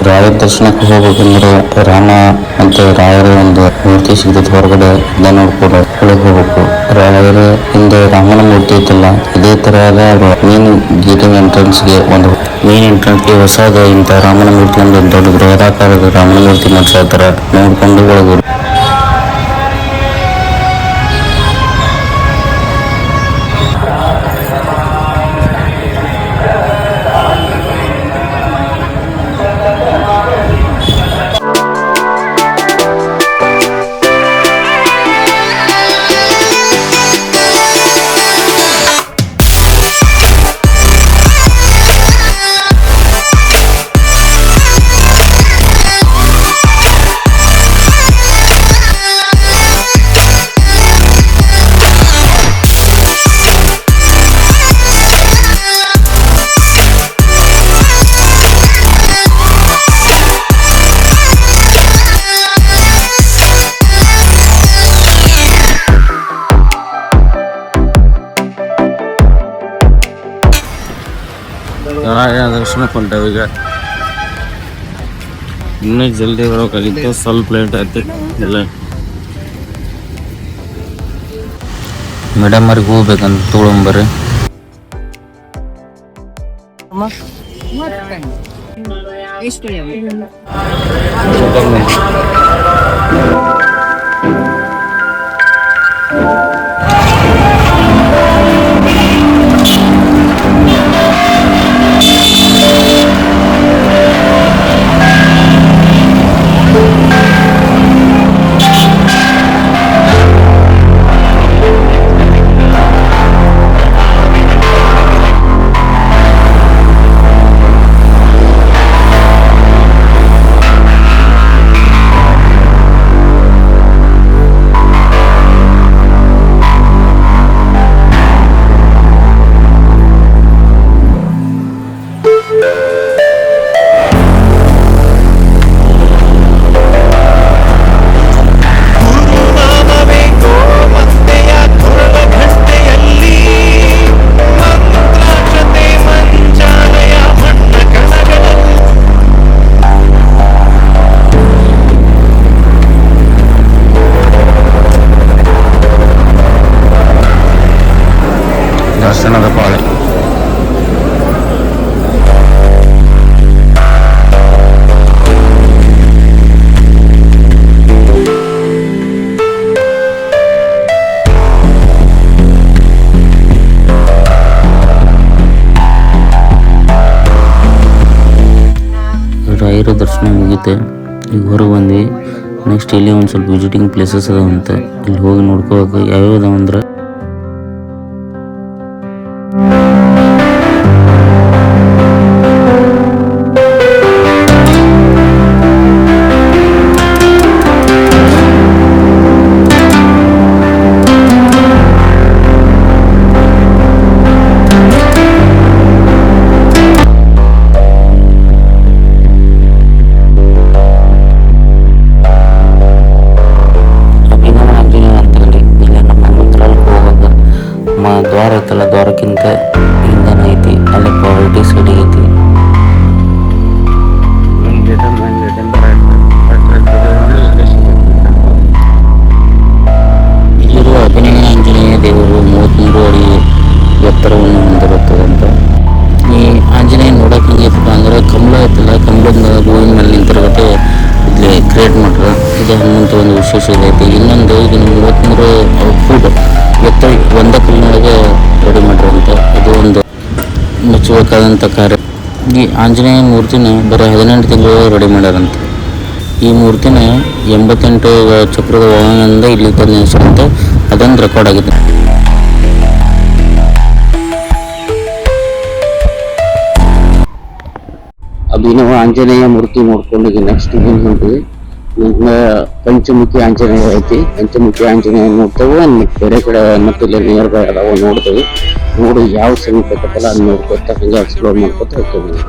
ರಾಯ ದರ್ಶನಕ್ಕೆ ಹೋಗ್ಬೇಕಂದ್ರೆ ರಾಮ ಮತ್ತು ರಾಯರ ಒಂದು ಮೂರ್ತಿ ಸಿಗ್ತೈತೆ ಹೊರಗಡೆ, ಅದನ್ನ ನೋಡ್ಕೊಂಡು ಒಳಗೆ ಹೋಗ್ಬೇಕು. ರಾಯರ ಹಿಂದೆ ರಾಮನ ಮೂರ್ತಿ ಐತಲ್ಲ, ಇದೇ ತರಹದ ಮೇನ್ ಗೇಟಿಂಗ್ ಎಂಟ್ರೆನ್ಸ್ಗೆ ಒಂದು ಮೇನ್ ಎಂಟ್ರೆನ್ಸ್ಗೆ ಹೊಸದ ಇಂಥ ರಾಮನ ಮೂರ್ತಿ, ಒಂದು ದೊಡ್ಡ ಬೃಹದಾಕಾರದ ರಾಮನ ಮೂರ್ತಿ ಮಾಡ್ಸತ್ತಾರ. ನೋಡ್ಕೊಂಡು ಒಳಗೆ ದರ್ಶನಕ್ಕೆ ಹೊಂಟೇವೆ. ಈಗ ಇನ್ನೂ ಜಲ್ದಿ ಬರೋಕ್ಕಾಗಿತ್ತು, ಸ್ವಲ್ಪ ಲೇಟ್ ಆಯ್ತು. ಎಲ್ಲ ಮೇಡಮ್ ಅವ್ರಿಗೆ ಹೋಗ್ಬೇಕಂತ ತೊಗೊಂಬರ್ರಿ. ದರ್ಶನದ ಪಾಳೆ ರಾಯರ ದರ್ಶನ ಮುಗಿತೆ. ಈಗ ಹೊರಗೆ ಬಂದ್ವಿ. ನೆಕ್ಸ್ಟ್ ಇಲ್ಲಿ ಒಂದು ಸ್ವಲ್ಪ ವಿಸಿಟಿಂಗ್ ಪ್ಲೇಸಸ್ ಅದಾವಂತೆ, ಇಲ್ಲಿ ಹೋಗಿ ನೋಡ್ಕೋಬೇಕು. ಯಾವ್ಯಾವ ಅದಾವಂದ್ರೆ ದ್ವಾರ ಐತಲ್ಲ, ದ್ವಾರಕ್ಕಿಂತ ಹಿಂದನ ಐತಿ, ಅಲ್ಲಿ ಪಾವರ್ಟಿ ಸೈಡ್ ಐತಿ. ಇಲ್ಲಿರುವ ಅಭಿನಯ ಆಂಜನೇಯ ದೇವರು 33 ಅಡಿ ಎತ್ತರವನ್ನು ಹೊಂದಿರುತ್ತದಂತ. ಈ ಆಂಜನೇಯ ನೋಡಕ್ಕೆ ಹೆಂಗೈತಪ್ಪ ಅಂದ್ರೆ, ಕಂಬಳ ಐತಲ್ಲ, ಕಂಬಳದ ಹೂವಿನ ಮೇಲೆ ನಿಂತಿರಗತ್ತೆ ಇಲ್ಲಿ ಕ್ರಿಯೇಟ್ ಮಾಡ್ರ. ಇದು ಹನುಮಂತ ಒಂದು ವಿಶೇಷ ಇದೈತಿ. ಇನ್ನೊಂದು ಇದನ್ನು 33 ಫೂಟ್ ಎತ್ತರ ಒಂದೇ ಕಲ್ಲಿನೊಳಗೆ ರೆಡಿ ಮಾಡಿರಂತ. ಇದು ಒಂದು ಮೆಚ್ಚಬೇಕಾದಂಥ ಕಾರ್ಯ. ಈ ಆಂಜನೇಯ ಮೂರ್ತಿನ ಬರೀ 18 ತಿಂಗಳು ರೆಡಿ ಮಾಡ್ಯಾರಂತ. ಈ ಮೂರ್ತಿನ 88 ಚಕ್ರದ ವಾಹನದಿಂದ ಇಲ್ಲಿ ತಂದು ನಿಲ್ಲಿಸಿರಂತ. ಅದೊಂದು ರೆಕಾರ್ಡ್ ಆಗಿದೆ. ಅಭಿನವ ಆಂಜನೇಯ ಮೂರ್ತಿ ನೋಡ್ಕೊಂಡು ಈಗ ನೆಕ್ಸ್ಟ್ ಏನು ಹೊಂಟಿವಿ. ಪಂಚಮುಖಿ ಆಂಜನೇಯ ಐತಿ. ಪಂಚಮುಖಿ ಆಂಜನೇಯ ನೋಡ್ತೇವೆ. ಬೇರೆ ಕಡೆ ಮತ್ತೆ ಇಲ್ಲಿ ನಿಯರ್ ಬೈ ಅದಾವ ನೋಡ್ತೇವೆ. ನೋಡಿ ಯಾವ ಸಮೀಪ ಬೇಕಲ್ಲ ಅದು ನೋಡ್ಕೊತ ಹಂಗೆ ಎಕ್ಸ್ಪ್ಲೋರ್ ಮಾಡ್ಕೊತ ಹೋಗ್ತೇವೆ.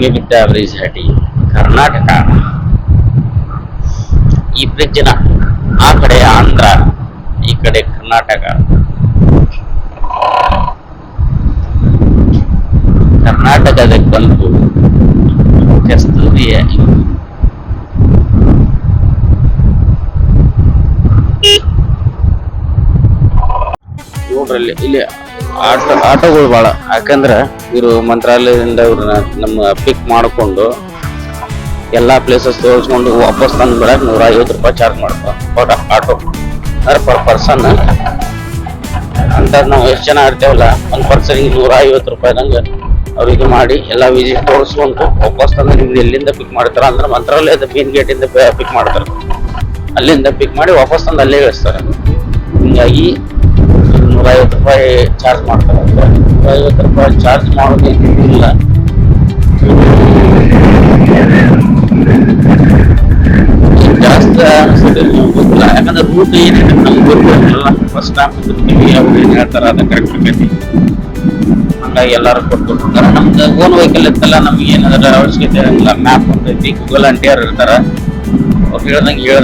गंगविद्याब्रिजसाठी कर्नाटक ಈ ಬ್ರಿಡ್ಜ್ನ ಆ ಕಡೆ ಆಂಧ್ರ ಈ ಕಡೆ ಕರ್ನಾಟಕ ಕರ್ನಾಟಕದ ಬಂದು ಕಸ್ತೂರಿಯ ನೋಡ್ರಲ್ಲಿ ಇಲ್ಲಿ ಆಟೋಗಳು ಭಾಳ ಯಾಕಂದ್ರೆ ಇವರು ಮಂತ್ರಾಲಯದಿಂದ ಇವ್ರನ್ನ ನಮ್ಮ ಪಿಕ್ ಮಾಡಿಕೊಂಡು ಎಲ್ಲಾ ಪ್ಲೇಸಸ್ ತೋರಿಸ್ಕೊಂಡು ವಾಪಸ್ ತಂದು ಬಿಡಕ್ಕೆ ₹150 ಚಾರ್ಜ್ ಮಾಡ್ತಾರೆ ಆಟೋ ಪರ್ ಪರ್ಸನ್ ಅಂತ. ನಾವು ಎಷ್ಟು ಜನ ಆಡ್ತೇವಲ್ಲ ಒಂದು ಪರ್ಸನ್ಗೆ ₹150 ಅವ್ರಿಗೆ ಮಾಡಿ ಎಲ್ಲ ವಿಸಿಟ್ ತೋರಿಸ್ಕೊಂಡು ವಾಪಸ್ ತಂದು ನಿಮ್ಗೆ ಎಲ್ಲಿಂದ ಪಿಕ್ ಮಾಡ್ತಾರೆ ಅಂದ್ರೆ ಮಂತ್ರಾಲಯದ ಮೇನ್ ಗೇಟಿಂದ ಪಿಕ್ ಮಾಡ್ತಾರೆ, ಅಲ್ಲಿಂದ ಪಿಕ್ ಮಾಡಿ ವಾಪಸ್ ತಂದು ಅಲ್ಲೇ ಇಳಿಸ್ತಾರೆ. ಹಿಂಗಾಗಿ ₹150 ಚಾರ್ಜ್ ಮಾಡ್ತಾರೆ. ₹150 ಚಾರ್ಜ್ ಮಾಡೋದಿಲ್ಲ. ಜಾಸ್ತಿ ಅನಿಸ್ತದೆ ಗೊತ್ತಿಲ್ಲ, ಯಾಕಂದ್ರೆ ರೂಟ್ ಏನಿದೆ ನಮ್ಗೆ ಗೊತ್ತಿರಲಿಲ್ಲ. ಫಸ್ಟ್ ಟೈಮ್ ಇರ್ತೀವಿ, ಅವ್ರು ಏನು ಹೇಳ್ತಾರೆ ಅದು ಕರೆಕ್ಟ್ ಆಗೈತಿ. ಹಂಗಾಗಿ ಎಲ್ಲರೂ ಕೊಟ್ಬಿಡ್ತಾರೆ. ನಮ್ದು ಓನ್ ವೆಹಿಕಲ್ ಇತ್ತಲ್ಲ, ನಮ್ಗೆ ಏನಾದ್ರೆ ಅವಶ್ಯಕತೆ ಇರಲಿಲ್ಲ. ಮ್ಯಾಪ್ ಅಂತೈತಿ, ಗೂಗಲ್ ಆಂಟಿಯರ್ ಇರ್ತಾರೆ, ಅವ್ರು ಹೇಳ್ದಂಗೆ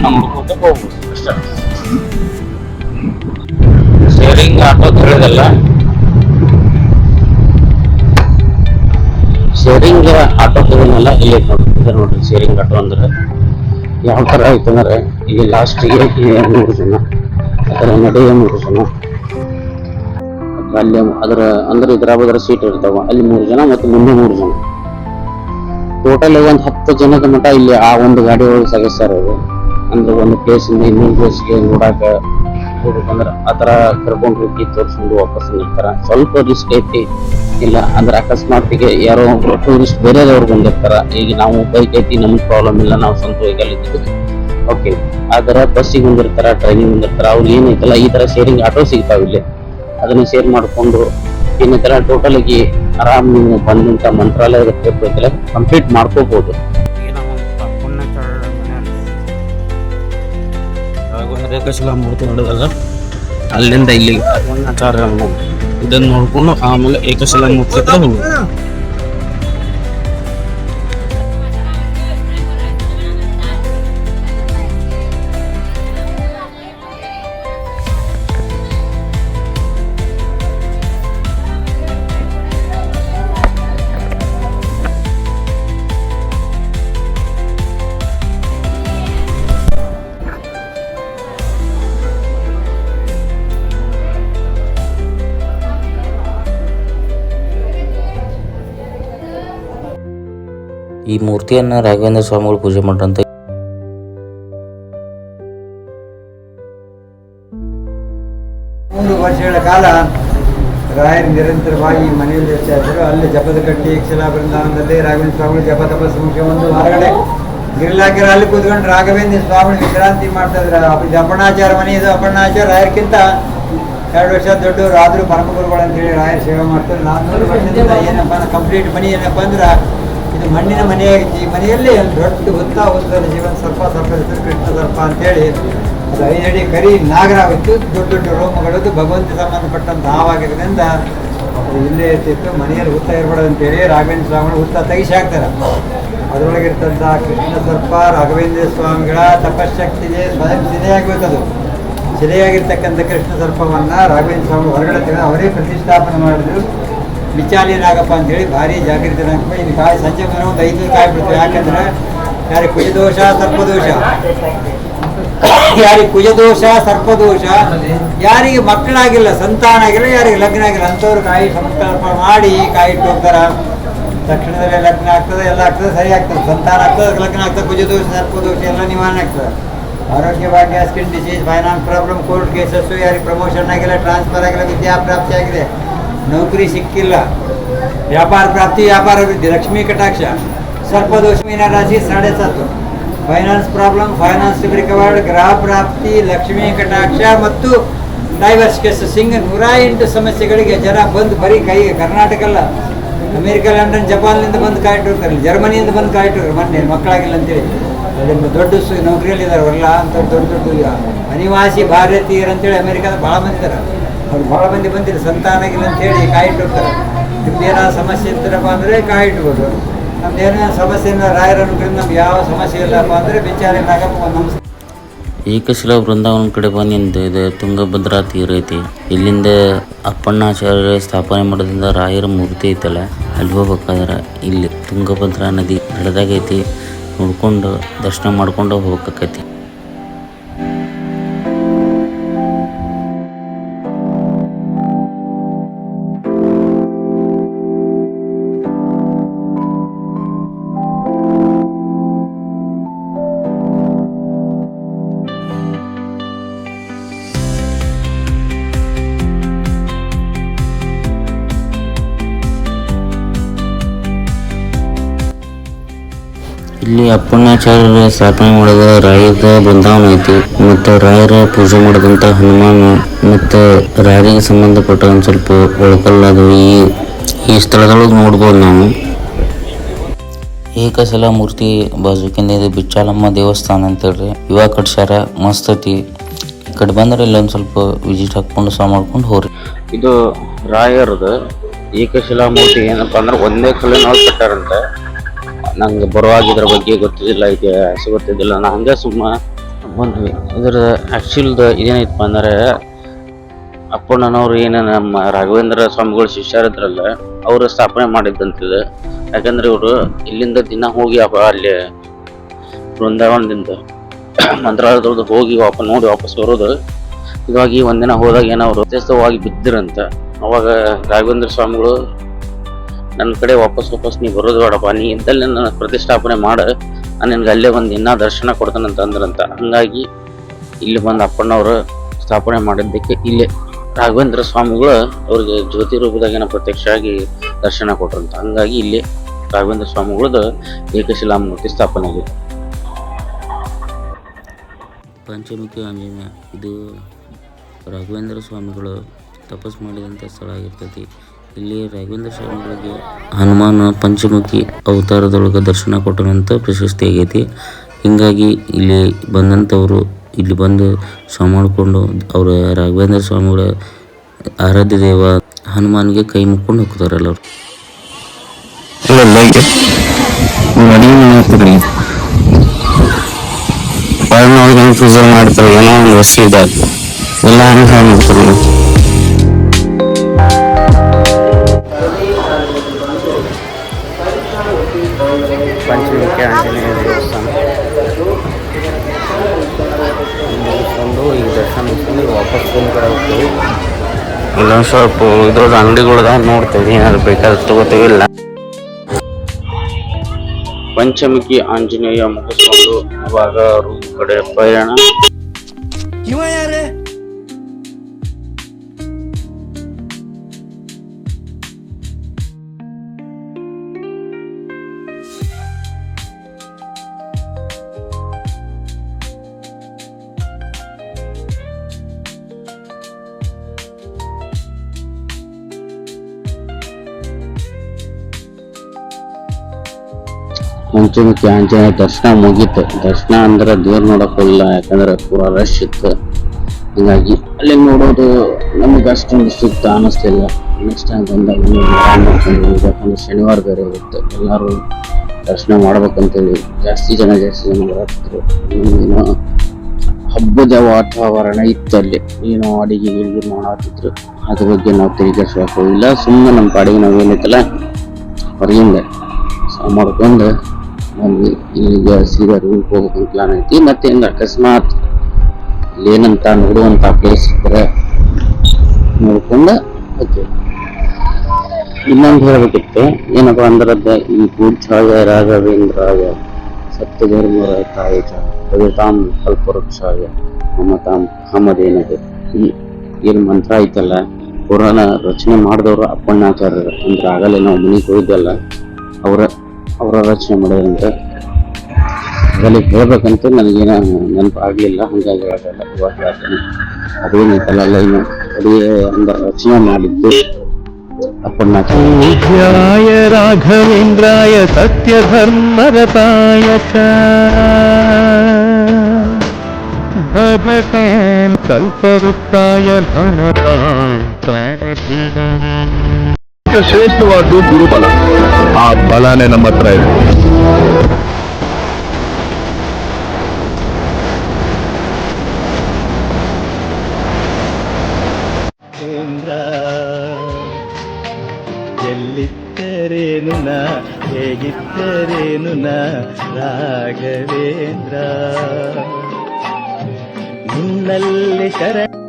ನಾವು ಹುಡ್ಕೊಂಡು ಹೋಗ್ಬೋದು ಅಷ್ಟೇ. ಶೇರಿಂಗ್ ಆಟೋ ಹೇಳಿದಲ್ಲ, ಶೇರಿಂಗ್ ಆಟೋ ತಗೊಂಡಲ್ಲ ಇಲ್ಲಿ ನೋಡ್ರಿ. ಶೇರಿಂಗ್ ಆಟೋ ಅಂದ್ರೆ ಯಾವ ಥರ ಆಯ್ತಂದ್ರೆ ಈಗ ಲಾಸ್ಟಿಗೆ 3 ಜನ, ಅದರ ನಡುವೆ 3 ಜನ, ಅಲ್ಲಿ ಅದರ ಅಂದ್ರೆ ಇದ್ರ ಸೀಟ್ ಇರ್ತಾವ, ಅಲ್ಲಿ 3 ಜನ ಮತ್ತು ಮುಂದೆ 3 ಜನ, ಟೋಟಲ್ ಒಂದು 10 ಜನದ ಮಟ್ಟ ಇಲ್ಲಿ ಆ ಒಂದು ಗಾಡಿ ಒಳಗೆ ಸಾಗಿಸ್ತಾರೆ. ಅದು ಅಂದ್ರೆ ಒಂದು ಪ್ಲೇಸಿಂದ ಇನ್ನೊಂದು ಪ್ಲೇಸ್ಗೆ ನೋಡಾಕ ಹೋಗ್ಬೇಕಂದ್ರೆ ಆ ಥರ ಕರ್ಕೊಂಡು ಹೋಗಿ ತೋರಿಸ್ಕೊಂಡು ವಾಪಸ್ ನಿಲ್ತಾರ. ಸ್ವಲ್ಪ ರಿಸ್ಕ್ ಐತಿ, ಇಲ್ಲ ಅಂದ್ರೆ ಅಕಸ್ಮಾತ್ಗೆ ಯಾರೋ ಟೂರಿಸ್ಟ್ ಬೇರೆದವ್ರು ಬಂದಿರ್ತಾರ. ಈಗ ನಾವು ಬೈಕ್ ಐತಿ, ನಮ್ಗೆ ಪ್ರಾಬ್ಲಮ್ ಇಲ್ಲ, ನಾವು ಸ್ವಂತ ವೆಹಿಕಲ್ ಇದ್ದೀವಿ, ಓಕೆ. ಆತರ ಬಸ್ಸಿಗೆ ಬಂದಿರ್ತಾರ, ಟ್ರೈನಿಗೆ ಬಂದಿರ್ತಾರ, ಅವ್ರು ಏನೈತಲ್ಲ ಈ ತರ ಶೇರಿಂಗ್ ಆಟೋ ಸಿಗ್ತಾವ ಇಲ್ಲಿ. ಅದನ್ನ ಶೇರ್ ಮಾಡ್ಕೊಂಡು ಏನೈತಲ್ಲ ಟೋಟಲ್ ಆಗಿ ಆರಾಮ್ ನೀವು ಬಂದಂತ ಮಂತ್ರಾಲಯದ ಟ್ರಿಪ್ ಐತಲ್ಲ ಕಂಪ್ಲೀಟ್ ಮಾಡ್ಕೋಬಹುದು. ಮೂರ್ತಿ ನೋಡೋದಲ್ಲ, ಅಲ್ಲಿಂದ ಇಲ್ಲಿ ಇದನ್ನು ನೋಡ್ಕೊಂಡು ಆಮೇಲೆ ಏಕಶಿಲಾ ಮೂರ್ತಿ ಹತ್ರ ಹೋಗುದು. ಈ ಮೂರ್ತಿಯನ್ನ ರಾಘವೇಂದ್ರ ಸ್ವಾಮಿಗಳು ಪೂಜೆ ಮಾಡ್ರಂತ. 3 ವರ್ಷಗಳ ಕಾಲ ರಾಯರು ನಿರಂತರವಾಗಿ ಮನೆಯಲ್ಲಿ ಇರ್ತಾಯಿದ್ರು. ಅಲ್ಲಿ ಜಪದ ಕಟ್ಟಿ ಯಕ್ಷಲಾ ಬೃಂದಾವನದಲ್ಲಿ ರಾಘವೇಂದ್ರ ಸ್ವಾಮಿಗಳು ಜಪ ತಪಸ್ಸು ಮುಖ್ಯಮಂದು ಹೊರಗಡೆ ಗಿರಿಲಾಕಿರ ಅಲ್ಲಿ ಕೂತ್ಕೊಂಡು ರಾಘವೇಂದ್ರ ಸ್ವಾಮಿಗಳು ವಿಶ್ರಾಂತಿ ಮಾಡ್ತಾ ಇದ್ರು. ಅಪರ್ಣಾಚಾರ ಮನೆ ಇದು. ಅಪರ್ಣಾಚಾರ ರಾಯರ್ಕಿಂತ 2 ವರ್ಷ ದೊಡ್ಡವರು ಆದರೂ ಪರಮಗುರುಗಳು ಅಂತೇಳಿ ರಾಯರ್ ಸೇವೆ ಮಾಡ್ತಾರೆ. 400 ವರ್ಷದಿಂದ ಏನಪ್ಪ ಕಂಪ್ಲೀಟ್ ಮನೆ ಏನಪ್ಪ ಅಂದ್ರೆ ಇದು ಮಣ್ಣಿನ ಮನೆಯಾಗಿತ್ತು. ಈ ಮನೆಯಲ್ಲಿ ದೊಡ್ಡ ಹುತ್ತದ ಜೀವನ ಸರ್ಪ ಹೆಸರು ಕೃಷ್ಣ ಸರ್ಪ ಅಂತೇಳಿ ಅದು 5 ಅಡಿ ಕರಿ ನಾಗರಾವಿತ್ತು. ದೊಡ್ಡ ದೊಡ್ಡ ರೋಮಗಳದ್ದು ಭಗವಂತ ಸಂಬಂಧಪಟ್ಟಂತ ಹಾವಾಗಿರೋದ್ರಿಂದ ಅದು ಇಲ್ಲೇ ಇರ್ತಿತ್ತು. ಮನೆಯಲ್ಲಿ ಹುತ್ತ ಇರ್ಬಾರ್ದು ಅಂತೇಳಿ ರಾಘವೇಂದ್ರ ಸ್ವಾಮಿಗಳು ಹುತ್ತ ತೆಗಿಸಿ ಹಾಕ್ತಾರೆ. ಅದರೊಳಗಿರ್ತಂಥ ಕೃಷ್ಣ ಸರ್ಪ ರಾಘವೇಂದ್ರ ಸ್ವಾಮಿಗಳ ತಪಶಕ್ತಿಗೆ ಸ್ವಯಂ ಶಿಲೆಯಾಗಿರುತ್ತದು. ಶಿಲೆಯಾಗಿರ್ತಕ್ಕಂಥ ಕೃಷ್ಣ ಸರ್ಪವನ್ನು ರಾಘವೇಂದ್ರ ಸ್ವಾಮಿ ಹೊರಗಡೆ ತೆಗೆದು ಅವರೇ ಪ್ರತಿಷ್ಠಾಪನೆ ಮಾಡಿದ್ರು. ಬಿಚಾಲಿ ನಾಗಪ್ಪ ಅಂತೇಳಿ ಭಾರಿ ಜಾಗೃತಿ ನಾಗಪ್ಪ. ಇದು ಕಾಯಿ ಸಂಜೆ ಮನೆ ಒಂದು 5 ಕಾಯಿ ಬಿಡ್ತೀವಿ. ಯಾಕಂದ್ರೆ ಯಾರಿಗೆ ಕುಜದೋಷ ಸರ್ಪದೋಷ, ಯಾರಿಗೆ ಕುಜದೋಷ ಸರ್ಪದೋಷ, ಯಾರಿಗೆ ಮಕ್ಕಳಾಗಿಲ್ಲ, ಸಂತಾನ ಆಗಿಲ್ಲ, ಯಾರಿಗೆ ಲಗ್ನ ಆಗಿಲ್ಲ ಅಂಥವ್ರು ಕಾಯಿ ಸಂಕಲ್ಪ ಮಾಡಿ ಕಾಯಿ ಇಟ್ಟು ಹೋಗ್ತಾರ. ತಕ್ಷಣದಲ್ಲೇ ಲಗ್ನ ಆಗ್ತದೆ, ಎಲ್ಲ ಆಗ್ತದೆ, ಸರಿ ಆಗ್ತದೆ, ಸಂತಾನ ಆಗ್ತದೆ, ಲಗ್ನ ಆಗ್ತದೆ, ಕುಜದೋಷ ಸರ್ಪದೋಷ ಎಲ್ಲ ನಿವಾರಣೆ ಆಗ್ತದೆ. ಆರೋಗ್ಯ ಭಾಗ್ಯ, skin disease, finance problem, court cases, ಯಾರಿಗೆ ಪ್ರಮೋಷನ್ ಆಗಿಲ್ಲ, ಟ್ರಾನ್ಸ್ಫರ್ ಆಗಿಲ್ಲ, ವಿದ್ಯಾಪ್ರಾಪ್ತಿ ಆಗಿದೆ, ನೌಕರಿ ಸಿಕ್ಕಿಲ್ಲ, ವ್ಯಾಪಾರ ಪ್ರಾಪ್ತಿ, ವ್ಯಾಪಾರ ವೃದ್ಧಿ, ಲಕ್ಷ್ಮೀ ಕಟಾಕ್ಷ, ಸರ್ಪದೋಷ, ಮೀನರಾಶಿ 7.5, ಫೈನಾನ್ಸ್ ಪ್ರಾಬ್ಲಮ್, ಫೈನಾನ್ಸ್ ರಿಕವರ್ಡ್, ಗೃಹ ಪ್ರಾಪ್ತಿ, ಲಕ್ಷ್ಮೀ ಕಟಾಕ್ಷ ಮತ್ತು ಡೈವರ್ಸ್ ಕೇಸ್. 108 ಸಮಸ್ಯೆಗಳಿಗೆ ಜನ ಬಂದು ಬರೀ ಕೈಗೆ ಕರ್ನಾಟಕ ಅಲ್ಲ, ಅಮೇರಿಕಾ, ಲಂಡನ್, ಜಪಾನ್ನಿಂದ ಬಂದು ಕಾಯ್ತು ಹೋಗ್ತಾರೆ, ಜರ್ಮನಿಯಿಂದ ಬಂದು ಕಾಯ್ತು ಹೋಗ್ತಾರೆ. ಮೊನ್ನೆ ಮಕ್ಕಳಾಗಿಲ್ಲ ಅಂತೇಳಿ ಅಲ್ಲಿ ದೊಡ್ಡ ನೌಕರಿಯಲ್ಲಿದ್ದಾರೆ ಅವರೆಲ್ಲ. ಅಂತ ದೊಡ್ಡ ದೊಡ್ಡ ಅನಿವಾಸಿ ಭಾರತೀಯರು ಅಂತೇಳಿ ಅಮೇರಿಕಾದ ಭಾಳ ಮಂದಿ ಇದ್ದಾರೆ. ಅವ್ರು ಭಾಳ ಮಂದಿ ಬಂದಿದ್ರು, ಸಂತಾನ ಆಗಿಲ್ಲ ಅಂತೇಳಿ ಕಾಯಿಟ್ಟು ಹೋಗ್ತಾರೆ. ನಿಮ್ದೇನೋ ಸಮಸ್ಯೆ ಇದ್ರಪ್ಪ ಅಂದರೆ ಕಾಯಿಟ್ಬೋದು. ನಮ್ದೇನೋ ಸಮಸ್ಯೆ ಇಲ್ಲ, ರಾಯರ ಅನುಗ್ರಹದಿಂದ ನಮ್ಗೆ ಯಾವ ಸಮಸ್ಯೆ ಇಲ್ಲಪ್ಪ ಅಂದರೆ ವಿಚಾರ ನಾಗಪ್ಪ ನಮಸ್ಕಾರ. ಏಕಶಿಲಾ ಬೃಂದಾವನ ಕಡೆ ಬಂದಿಂದ ಇದು ತುಂಗಭದ್ರಾ ತೀರ ಐತಿ. ಇಲ್ಲಿಂದ ಅಪ್ಪಣ್ಣಾಚಾರ್ಯ ಸ್ಥಾಪನೆ ಮಾಡೋದ್ರಿಂದ ರಾಯರ ಮೂರ್ತಿ ಐತಲ್ಲ, ಅಲ್ಲಿ ಹೋಗ್ಬೇಕಾದ್ರೆ ಇಲ್ಲಿ ತುಂಗಭದ್ರಾ ನದಿ ದಡದಾಗೈತಿ. ನೋಡ್ಕೊಂಡು ದರ್ಶನ ಮಾಡ್ಕೊಂಡು ಹೋಗ್ಬೇಕಾಕೈತಿ. ಇಲ್ಲಿ ಅಪ್ಪಣ್ಣಾಚಾರ್ಯರ ಸ್ಥಾಪನೆ ಮಾಡಿದ ರಾಯರ ಬೃಂದಾವನ ಐತಿ. ಮತ್ತು ರಾಯರ ಪೂಜೆ ಮಾಡಿದಂಥ ಹನುಮಾನ ಮತ್ತು ರಾಯರಿಗೆ ಸಂಬಂಧಪಟ್ಟ ಒಂದು ಸ್ವಲ್ಪ ಒಳಕಲ್ಲು ಈ ಸ್ಥಳದೊಳಗೆ ನೋಡ್ಬೋದು ನಾವು. ಏಕಶಿಲಾ ಮೂರ್ತಿ ಬಾಜುಕಿಂದ ಇದು ಬಿಚ್ಚಾಲಮ್ಮ ದೇವಸ್ಥಾನ ಅಂತೇಳ್ರಿ, ಇವಾಗ ಕಟ್ಸ್ಯಾರ, ಮಸ್ತ್ ಐತಿ. ಈ ಕಡೆ ಬಂದ್ರೆ ಇಲ್ಲೊಂದು ಸ್ವಲ್ಪ ವಿಸಿಟ್ ಹಾಕ್ಕೊಂಡು ಸಹ ಮಾಡ್ಕೊಂಡು ಹೋಗ್ರಿ. ಇದು ರಾಯರದು ಏಕಶಿಲಾ ಮೂರ್ತಿ. ಏನಪ್ಪ ಅಂದ್ರೆ ಒಂದೇ ಕಲ್ಲಿನೊಳಗೆ ಕಟ್ಟಾರಂತೆ. ನಂಗೆ ಬರುವಾಗ ಇದ್ರ ಬಗ್ಗೆ ಗೊತ್ತಿದ್ದಿಲ್ಲ, ಇತಿಹಾಸ ಗೊತ್ತಿದ್ದಿಲ್ಲ. ನಾ ಹಂಗೆ ಸುಮ್ಮ ಬಂದ್ವಿ. ಇದ್ರ ಆ್ಯಕ್ಚುಲ್ದು ಇದೇನೈತಪ್ಪ ಅಂದ್ರೆ ಅಪ್ಪಣ್ಣನವ್ರು ಏನು ನಮ್ಮ ರಾಘವೇಂದ್ರ ಸ್ವಾಮಿಗಳು ಶಿಷ್ಯರಿದ್ರಲ್ಲ, ಅವರು ಸ್ಥಾಪನೆ ಮಾಡಿದ್ದಂತಿದೆ. ಯಾಕಂದ್ರೆ ಇವರು ಇಲ್ಲಿಂದ ದಿನ ಹೋಗಿ ಅಲ್ಲಿ ಬೃಂದಾವನದಿಂದ ಮಂತ್ರಾಲಯದೊಳಗೆ ಹೋಗಿ ನೋಡಿ ವಾಪಸ್ ಬರೋದು. ಇವಾಗಿ ಒಂದಿನ ಹೋದಾಗ ಏನೋ ಅವರು ವ್ಯತ್ಯಸ್ತವಾಗಿ ಬಿದ್ದಿರಂತ. ಅವಾಗ ರಾಘವೇಂದ್ರ ಸ್ವಾಮಿಗಳು ನನ್ನ ಕಡೆ ವಾಪಸ್ ನೀ ಬರೋದು ಬೇಡಪ್ಪ, ನೀ ಇದ್ದಲ್ಲಿ ನನ್ನ ಪ್ರತಿಷ್ಠಾಪನೆ ಮಾಡು, ನಾನು ನಿನ್ಗೆ ಅಲ್ಲೇ ಬಂದು ಇನ್ನೂ ದರ್ಶನ ಕೊಡ್ತಾನಂತ ಅಂದ್ರಂತ. ಹಂಗಾಗಿ ಇಲ್ಲಿ ಬಂದು ಅಪ್ಪಣ್ಣವರು ಸ್ಥಾಪನೆ ಮಾಡಿದ್ದಕ್ಕೆ ಇಲ್ಲೇ ರಾಘವೇಂದ್ರ ಸ್ವಾಮಿಗಳು ಅವ್ರಿಗೆ ಜ್ಯೋತಿ ರೂಪದಾಗೇನೋ ಪ್ರತ್ಯಕ್ಷ ಆಗಿ ದರ್ಶನ ಕೊಟ್ರಂತ. ಹಂಗಾಗಿ ಇಲ್ಲಿ ರಾಘವೇಂದ್ರ ಸ್ವಾಮಿಗಳದ್ದು ಏಕಶಿಲಾ ಮೂರ್ತಿ ಸ್ಥಾಪನೆ ಆಗಿದೆ. ಪಂಚಮುಖಿ ಆಂಜನೇಯ ಇದು ರಾಘವೇಂದ್ರ ಸ್ವಾಮಿಗಳು ತಪಸ್ ಮಾಡಿದಂಥ ಸ್ಥಳ ಆಗಿರ್ತೈತಿ. ಇಲ್ಲಿ ರಾಘವೇಂದ್ರ ಸ್ವಾಮಿಗಳಿಗೆ ಹನುಮಾನ ಪಂಚಮುಖಿ ಅವತಾರದೊಳಗೆ ದರ್ಶನ ಕೊಟ್ಟನಂತ ಪ್ರಶಸ್ತಿ ಆಗೈತಿ. ಹೀಗಾಗಿ ಇಲ್ಲಿ ಬಂದಂಥವರು ಇಲ್ಲಿ ಬಂದು ಶ್ರಮ ಮಾಡಿಕೊಂಡು ಅವರ ರಾಘವೇಂದ್ರ ಸ್ವಾಮಿಗಳ ಆರಾಧ್ಯ ದೇವ ಹನುಮಾನ್ಗೆ ಕೈ ಮುಕ್ಕೊಂಡು ಹೋಗ್ತಾರೆ ಎಲ್ಲರು. ಪೂಜೆ ಮಾಡ್ತಾರೆ, ಏನೋ ಒಂದು ವರ್ಷ ಇದೆ ಎಲ್ಲ ಹಂಗೆ ಮಾಡ್ತಾರೆ. ಪಂಚಮುಖಿ ಆಂಜನೇಯ ದೇವಸ್ಥಾನ ಮುಗಿಸ್ಕೊಂಡು ಈಗ ದರ್ಶನ ಮುಗಿಸ್ಕೊಂಡು ವಾಪಸ್ ರೂಮ್ ಕಡೆ ಹೋಗ್ತೀವಿ. ಇಲ್ಲೊಂದು ಸ್ವಲ್ಪ ಇದ್ರದ್ದು ಅಂಗಡಿಗಳ್ದ ನೋಡ್ತೀವಿ, ಏನಾದ್ರು ಬೇಕಾದ್ರೆ ತಗೋತೀವಿ. ಇಲ್ಲ ಪಂಚಮುಖಿ ಆಂಜನೇಯ ಮುಗಿಸ್ಕೊಂಡು ಅವಾಗ ರೂಮ್ ಕಡೆ ಪಯಣ. ಪಂಚಮುಖಿ ಆಂಜನೇಯ ದರ್ಶನ ಮುಗೀತು. ದರ್ಶನ ಅಂದ್ರೆ ದೇವ್ರು ನೋಡಕ್ ಹೋಗಿಲ್ಲ, ಯಾಕಂದ್ರೆ ಪೂರಾ ರಶ್ ಇತ್ತು. ಹೀಗಾಗಿ ಅಲ್ಲಿ ನೋಡೋದು ನಮಗೆ ಅಷ್ಟೊಂದು ಸೂಕ್ತ ಅನ್ನಿಸ್ತಿಲ್ಲ. ನೆಕ್ಸ್ಟ್ ಟೈಮ್ ಬಂದಾಗ ಮಾಡ್ಕೊಂಡು, ಯಾಕಂದ್ರೆ ಶನಿವಾರ ಬೇರೆ ಇರುತ್ತೆ, ಎಲ್ಲರೂ ದರ್ಶನ ಮಾಡ್ಬೇಕಂತೇಳಿ ಜಾಸ್ತಿ ಜನ ಬರತ್ತಿದ್ರು. ಏನೋ ಹಬ್ಬದ ವಾತಾವರಣ ಇತ್ತು ಅಲ್ಲಿ, ಏನೋ ಅಡಿಗೆ ಗಿಡಿಗೆ ಮಾಡತ್ತಿದ್ರು. ಅದ್ರ ಬಗ್ಗೆ ನಾವು ತಿರುಗಿಸಬೇಕು ಇಲ್ಲ, ಸುಮ್ಮನೆ ನಮ್ಮ ಪಾಡಿಗೆ ನಾವು ಏನೈತಲ್ಲ ಹೊರಗಿಂದ ಮಾಡ್ಕೊಂಡು ಬಂದ್ವಿ. ಇಲ್ಲಿಗೆ ಸೀದಾ ರೂಮ್ಗೆ ಹೋಗ್ಬೇಕಂತ ಪ್ಲಾನ್ ಐತಿ. ಮತ್ತೆ ಹಿಂಗೆ ಅಕಸ್ಮಾತ್ ಏನಂತ ನೋಡುವಂಥ ಪ್ಲೇಸ್ ಇದ್ರೆ ನೋಡ್ಕೊಂಡು ಓಕೆ. ಇನ್ನೊಂದು ಹೇಳ್ಬೇಕಿತ್ತು, ಏನಪ್ಪ ಅಂದ್ರದ್ದು ಈ ಪೂಜ್ಯಾಯ ರಾಘವೇಂದ್ರಾಯ ಸತ್ಯಧರ್ಮರ ತಾಯ ಭಗತಾಂ ಕಲ್ಪವೃಕ್ಷಾಯ ಮಮತಾಂ ಕಾಮಧೇನಗೆ. ಈ ಏನು ಮಂತ್ರ ಐತಲ್ಲ, ಪುರಾಣ ರಚನೆ ಮಾಡಿದವರು ಅಪ್ಪಣ್ಣಾಚಾರ್ಯರು. ಅಂದ್ರೆ ಆಗಲೇ ನಾವು ಮನೆಗೆ ಹೋಗಿದ್ದಲ್ಲ, ಅವರ ರಚನೆ ಮಾಡೋದಂತ ಅದರಲ್ಲಿ ಹೇಳ್ಬೇಕಂತ ನನಗೇನೋ ನೆನಪು ಆಗಲಿಲ್ಲ, ಹಾಗಾಗಿ ಹೇಳೋಲ್ಲ. ಇವಾಗ ಹೇಳ್ತೇನೆ, ಅದೇನೈತಲ್ಲ ಲೈನು ಅದೇ ಅಂದ್ರೆ ರಚನೆ ಮಾಡಿದ್ದು ಪೂಜ್ಯಾಯ ರಾಘವೇಂದ್ರಾಯ ಸತ್ಯಧರ್ಮರತಾಯ ಚ ಕಲ್ಪವೃತ್ತಾಯ ಶ್ರೇಷ್ಠವಾದ್ದು ಗುರುಬಲ. ಆ ಬಲನೇ ನಮ್ಮ ಹತ್ರ ಇದೆ. ಎಲ್ಲಿದ್ದರೇನು ನಾ ಹೇಗಿದ್ದರೇನು ನಾ ರಾಘವೇಂದ್ರ ನಿನ್ನಲ್ಲಿ ಶರಣ